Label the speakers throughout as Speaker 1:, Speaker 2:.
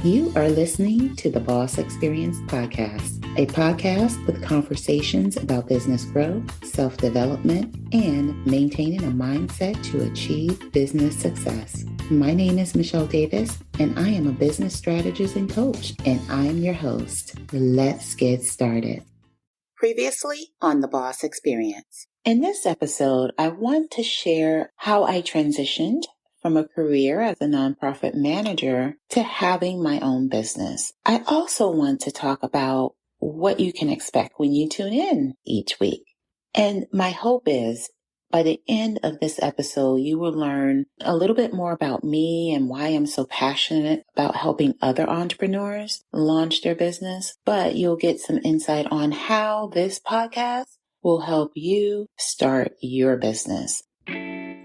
Speaker 1: You are listening to the Boss Experience Podcast, a podcast with conversations about business growth, self-development, and maintaining a mindset to achieve business success. My name is Michele Davis, and I am a business strategist and coach, and I am your host. Let's get started. Previously on the Boss Experience. In this episode, I want to share how I transitioned from a career as a nonprofit manager to having my own business. I also want to talk about what you can expect when you tune in each week. And my hope is by the end of this episode, you will learn a little bit more about me and why I'm so passionate about helping other entrepreneurs launch their business. But you'll get some insight on how this podcast will help you start your business.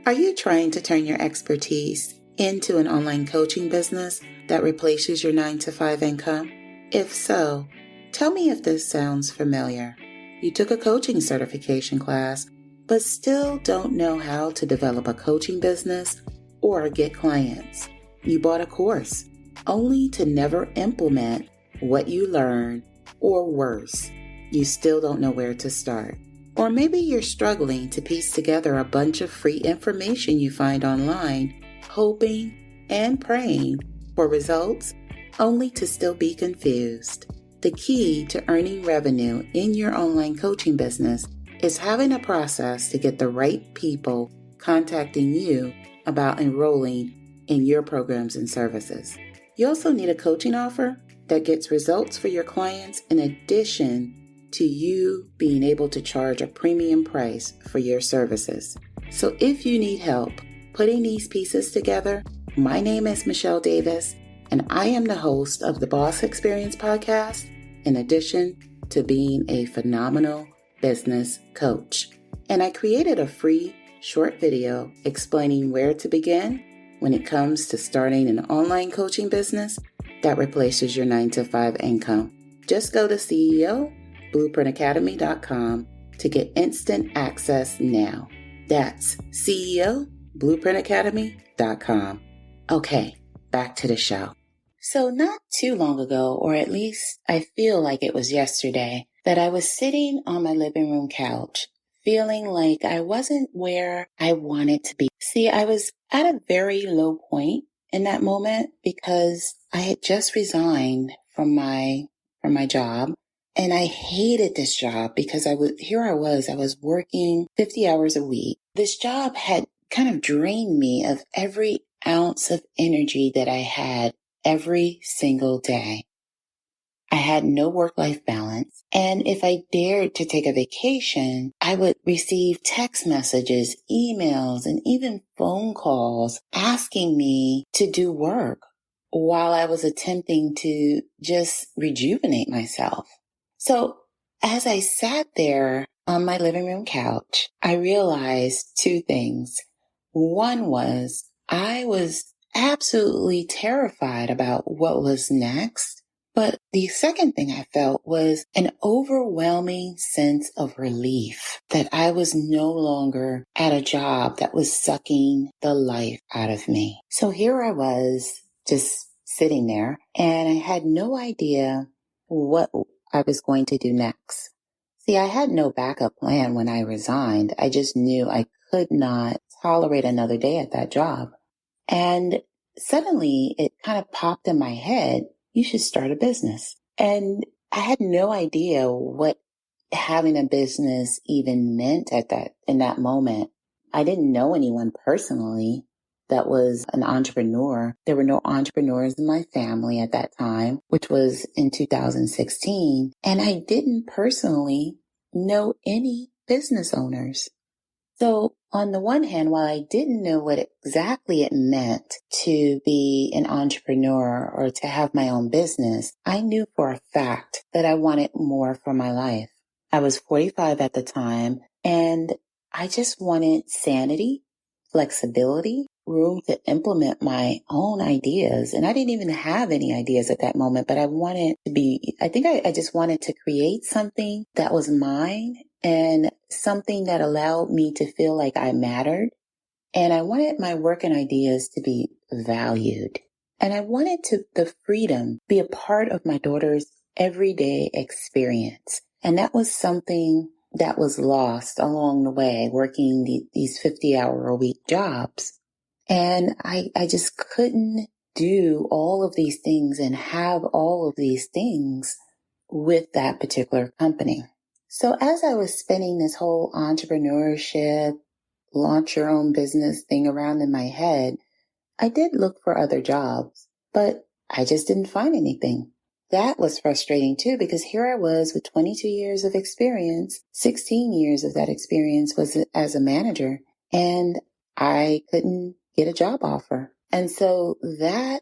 Speaker 1: Are you trying to turn your expertise into an online coaching business that replaces your 9-to-5 income? If so, tell me if this sounds familiar. You took a coaching certification class, but still don't know how to develop a coaching business or get clients. You bought a course, only to never implement what you learned, or worse, you still don't know where to start. Or maybe you're struggling to piece together a bunch of free information you find online, hoping and praying for results, only to still be confused. The key to earning revenue in your online coaching business is having a process to get the right people contacting you about enrolling in your programs and services. You also need a coaching offer that gets results for your clients in addition to you being able to charge a premium price for your services. So if you need help putting these pieces together, my name is Michele Davis, and I am the host of the Boss Experience Podcast, in addition to being a phenomenal business coach. And I created a free short video explaining where to begin when it comes to starting an online coaching business that replaces your 9-to-5 income. Just go to CEOBlueprintacademy.com to get instant access now. That's CEOBlueprintacademy.com. Okay, back to the show. So not too long ago, or at least I feel like it was yesterday, that I was sitting on my living room couch, feeling like I wasn't where I wanted to be. See, I was at a very low point in that moment because I had just resigned from my job. And I hated this job because I was working 50 hours a week. This job had kind of drained me of every ounce of energy that I had every single day. I had no work-life balance. And if I dared to take a vacation, I would receive text messages, emails, and even phone calls asking me to do work while I was attempting to just rejuvenate myself. So as I sat there on my living room couch, I realized two things. One was I was absolutely terrified about what was next. But the second thing I felt was an overwhelming sense of relief that I was no longer at a job that was sucking the life out of me. So here I was just sitting there, and I had no idea what I was going to do next. See, I had no backup plan when I resigned. I just knew I could not tolerate another day at that job. And suddenly it kind of popped in my head, you should start a business. And I had no idea what having a business even meant in that moment. I didn't know anyone personally that was an entrepreneur. There were no entrepreneurs in my family at that time, which was in 2016. And I didn't personally know any business owners. So on the one hand, while I didn't know what exactly it meant to be an entrepreneur or to have my own business, I knew for a fact that I wanted more for my life. I was 45 at the time, and I just wanted sanity, flexibility, room to implement my own ideas. And I didn't even have any ideas at that moment, but I just wanted to create something that was mine and something that allowed me to feel like I mattered. And I wanted my work and ideas to be valued. And I wanted the freedom be a part of my daughter's everyday experience. And that was something that was lost along the way, working these 50-hour-a-week jobs. And I just couldn't do all of these things and have all of these things with that particular company. So as I was spinning this whole entrepreneurship, launch your own business thing around in my head, I did look for other jobs, but I just didn't find anything. That was frustrating too, because here I was with 22 years of experience, 16 years of that experience was as a manager, and I couldn't get a job offer. And so that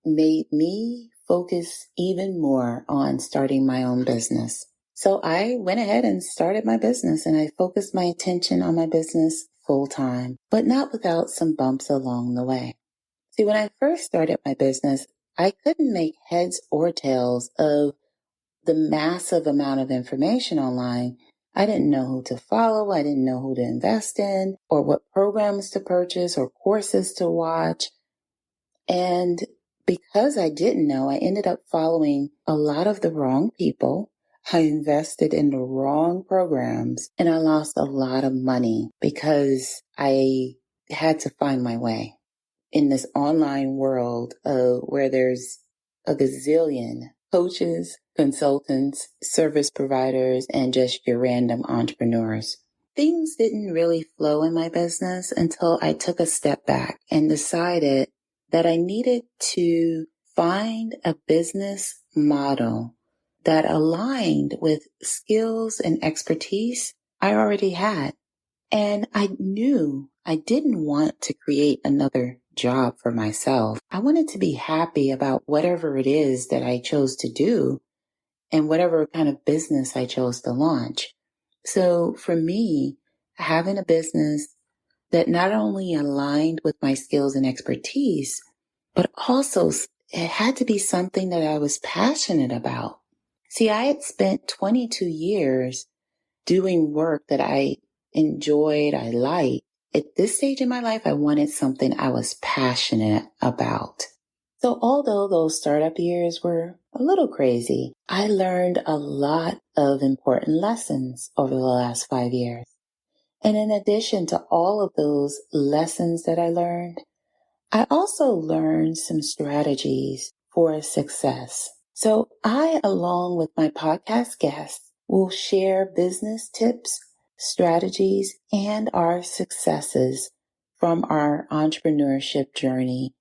Speaker 1: made me focus even more on starting my own business. So I went ahead and started my business, and I focused my attention on my business full time, but not without some bumps along the way. See, when I first started my business, I couldn't make heads or tails of the massive amount of information online. I didn't know who to follow. I didn't know who to invest in or what programs to purchase or courses to watch. And because I didn't know, I ended up following a lot of the wrong people. I invested in the wrong programs and I lost a lot of money because I had to find my way in this online world where there's a gazillion coaches, consultants, service providers, and just your random entrepreneurs. Things didn't really flow in my business until I took a step back and decided that I needed to find a business model that aligned with skills and expertise I already had. And I knew I didn't want to create another job for myself. I wanted to be happy about whatever it is that I chose to do and whatever kind of business I chose to launch. So for me, having a business that not only aligned with my skills and expertise, but also it had to be something that I was passionate about. See, I had spent 22 years doing work that I enjoyed, I liked. At this stage in my life, I wanted something I was passionate about. So although those startup years were a little crazy, I learned a lot of important lessons over the last 5 years. And in addition to all of those lessons that I learned, I also learned some strategies for success. So I, along with my podcast guests, will share business tips, strategies, and our successes from our entrepreneurship journey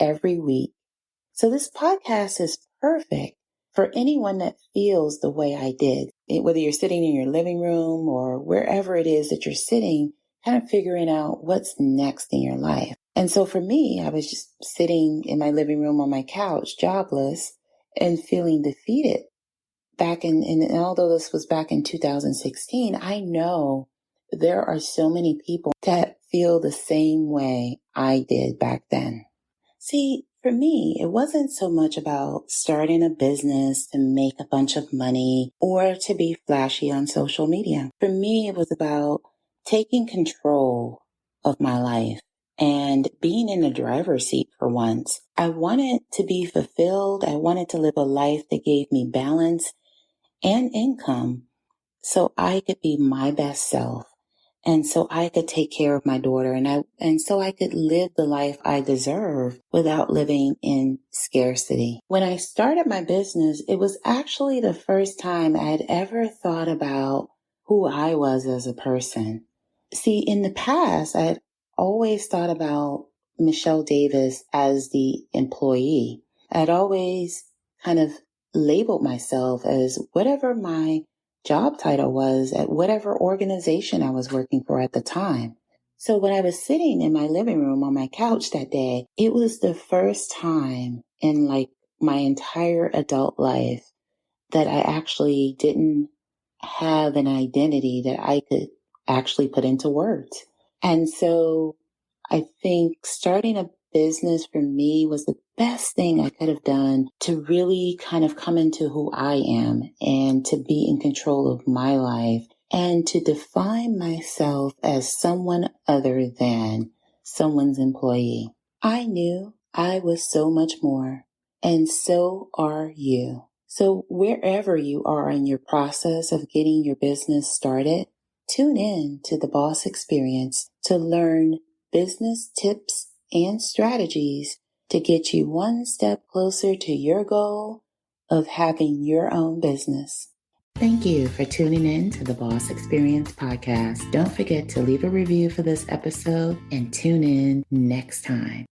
Speaker 1: every week. So this podcast is perfect for anyone that feels the way I did. Whether you're sitting in your living room or wherever it is that you're sitting, kind of figuring out what's next in your life. And so for me, I was just sitting in my living room on my couch, jobless, and feeling defeated. And although this was back in 2016, I know there are so many people that feel the same way I did back then. See, for me, it wasn't so much about starting a business to make a bunch of money or to be flashy on social media. For me, it was about taking control of my life and being in the driver's seat for once. I wanted to be fulfilled. I wanted to live a life that gave me balance and income so I could be my best self. And so I could take care of my daughter and so I could live the life I deserve without living in scarcity. When I started my business, it was actually the first time I had ever thought about who I was as a person. See, in the past, I had always thought about Michele Davis as the employee. I'd always kind of labeled myself as whatever my job title was at whatever organization I was working for at the time. So when I was sitting in my living room on my couch that day, it was the first time in like my entire adult life that I actually didn't have an identity that I could actually put into words. And so I think starting a business for me was the best thing I could have done to really kind of come into who I am and to be in control of my life and to define myself as someone other than someone's employee. I knew I was so much more, and so are you. So wherever you are in your process of getting your business started, tune in to the Boss Experience to learn business tips and strategies to get you one step closer to your goal of having your own business. Thank you for tuning in to the Boss Experience podcast. Don't forget to leave a review for this episode and tune in next time.